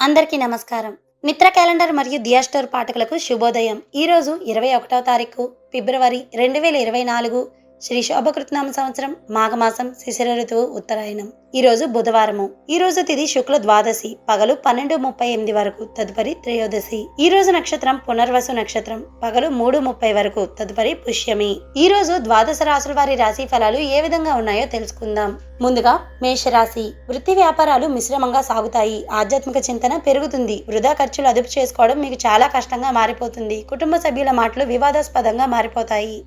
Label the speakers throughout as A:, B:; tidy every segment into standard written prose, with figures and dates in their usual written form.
A: అందరికీ నమస్కారం. మిత్ర క్యాలెండర్ మరియు దియా స్టోర్ పాఠకులకు శుభోదయం. ఈరోజు 21వ తారీఖు ఫిబ్రవరి 2024 శ్రీ శోభకృతనామ సంవత్సరం మాఘమాసం శిశిర ఋతువు ఉత్తరాయణం. ఈరోజు బుధవారము. ఈరోజు తిథి శుక్ల ద్వాదశి పగలు 12:38 వరకు, తదుపరి త్రయోదశి. ఈ రోజు నక్షత్రం పునర్వసు నక్షత్రం పగలు 3:30 వరకు, తదుపరి పుష్యమి. ఈ రోజు ద్వాదశ రాశుల వారి రాశి ఫలాలు ఏ విధంగా ఉన్నాయో తెలుసుకుందాం. ముందుగా మేషరాశి. వృత్తి వ్యాపారాలు మిశ్రమంగా సాగుతాయి. ఆధ్యాత్మిక చింతన పెరుగుతుంది. వృధా ఖర్చులు అదుపు చేసుకోవడం మీకు చాలా కష్టంగా మారిపోతుంది. కుటుంబ సభ్యుల మాటలు వివాదాస్పదంగా మారిపోతాయి.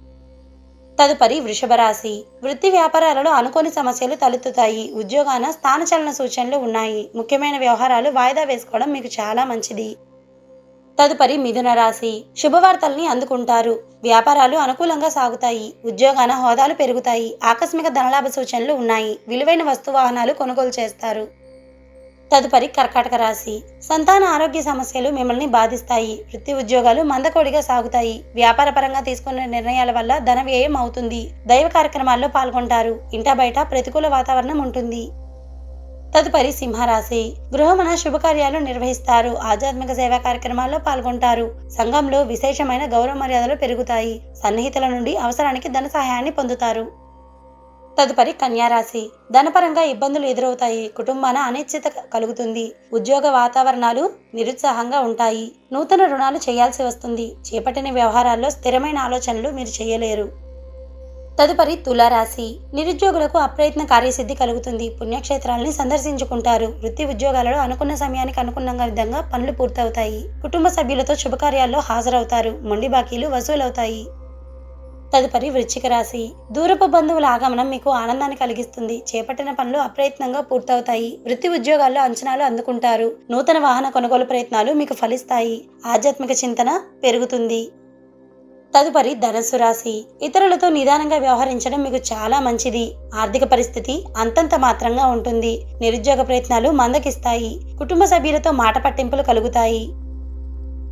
A: తదుపరి వృషభ రాశి. వృత్తి వ్యాపారాలలో అనుకోని సమస్యలు తలెత్తుతాయి. ఉద్యోగాన స్థానచలన సూచనలు ఉన్నాయి. ముఖ్యమైన వ్యవహారాలు వాయిదా వేసుకోవడం మీకు చాలా మంచిది. తదుపరి మిథున రాశి. శుభవార్తల్ని అందుకుంటారు. వ్యాపారాలు అనుకూలంగా సాగుతాయి. ఉద్యోగాన హోదాలు పెరుగుతాయి. ఆకస్మిక ధనలాభ సూచనలు ఉన్నాయి. విలువైన వస్తువాహనాలు కొనుగోలు చేస్తారు. తదుపరి కర్కాటక రాశి. సంతాన ఆరోగ్య సమస్యలు మిమ్మల్ని బాధిస్తాయి. వృత్తి ఉద్యోగాలు మందకోడిగా సాగుతాయి. వ్యాపార పరంగా తీసుకున్న నిర్ణయాల వల్ల ధన వ్యయం అవుతుంది. దైవ కార్యక్రమాల్లో పాల్గొంటారు. ఇంటా బయట ప్రతికూల వాతావరణం ఉంటుంది. తదుపరి సింహరాశి. గృహమున శుభకార్యాలు నిర్వహిస్తారు. ఆధ్యాత్మిక సేవా కార్యక్రమాల్లో పాల్గొంటారు. సంఘంలో విశేషమైన గౌరవ మర్యాదలు పెరుగుతాయి. సన్నిహితుల నుండి అవసరానికి ధన సహాయాన్ని పొందుతారు. తదుపరి కన్యారాశి. ధనపరంగా ఇబ్బందులు ఎదురవుతాయి. కుటుంబాన అనిశ్చిత కలుగుతుంది. ఉద్యోగ వాతావరణాలు నిరుత్సాహంగా ఉంటాయి. నూతన రుణాలు చేయాల్సి వస్తుంది. చేపట్టిన వ్యవహారాల్లో స్థిరమైన ఆలోచనలు మీరు చేయలేరు. తదుపరి తులారాశి. నిరుద్యోగులకు అప్రయత్న కార్యసిద్ధి కలుగుతుంది. పుణ్యక్షేత్రాలని సందర్శించుకుంటారు. వృత్తి ఉద్యోగాలలో అనుకున్న సమయానికి అనుకున్న విధంగా పనులు పూర్తవుతాయి. కుటుంబ సభ్యులతో శుభకార్యాల్లో హాజరవుతారు. మొండి బాకీలు వసూలవుతాయి. తదుపరి వృశ్చిక రాశి. దూరపు బంధువుల ఆగమనం మీకు ఆనందాన్ని కలిగిస్తుంది. చేపట్టిన పనులు అప్రయత్నంగా పూర్తవుతాయి. వృత్తి ఉద్యోగాల్లో అంచనాలు అందుకుంటారు. నూతన వాహన కొనుగోలు ప్రయత్నాలు మీకు ఫలిస్తాయి. ఆధ్యాత్మిక చింతన పెరుగుతుంది. తదుపరి ధనుస్సు రాశి. ఇతరులతో నిదానంగా వ్యవహరించడం మీకు చాలా మంచిది. ఆర్థిక పరిస్థితి అంతంత మాత్రంగా ఉంటుంది. నిరుద్యోగ ప్రయత్నాలు మందకిస్తాయి. కుటుంబ సభ్యులతో మాట పట్టింపులు కలుగుతాయి.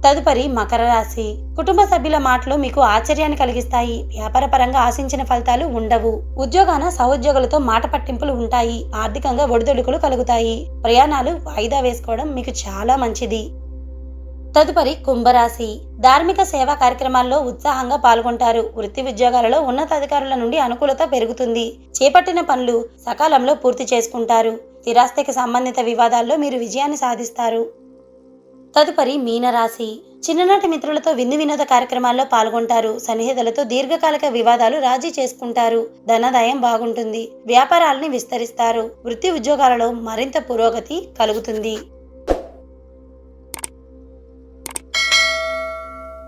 A: తదుపరి మకర రాశి. కుటుంబ సభ్యుల మాటలు మీకు ఆశ్చర్యాన్ని కలిగిస్తాయి. వ్యాపార పరంగా ఆశించిన ఫలితాలు ఉండవు. ఉద్యోగాన సహోద్యోగులతో మాట పట్టింపులు ఉంటాయి. ఆర్థికంగా ఒడిదుడుకులు కలుగుతాయి. ప్రయాణాలు వాయిదా వేసుకోవడం మీకు చాలా మంచిది. తదుపరి కుంభరాశి. ధార్మిక సేవా కార్యక్రమాల్లో ఉత్సాహంగా పాల్గొంటారు. వృత్తి ఉద్యోగాలలో ఉన్నతాధికారుల నుండి అనుకూలత పెరుగుతుంది. చేపట్టిన పనులు సకాలంలో పూర్తి చేసుకుంటారు. స్థిరాస్తికి సంబంధిత వివాదాల్లో మీరు విజయాన్ని సాధిస్తారు. తదుపరి మీనరాశి. చిన్ననాటి మిత్రులతో విందు వినోద కార్యక్రమాల్లో పాల్గొంటారు. సన్నిహితులతో దీర్ఘకాలిక వివాదాలు రాజీ చేసుకుంటారు. ధనాదాయం బాగుంటుంది. వ్యాపారాలని విస్తరిస్తారు. వృత్తి ఉద్యోగాలలో మరింత పురోగతి కలుగుతుంది.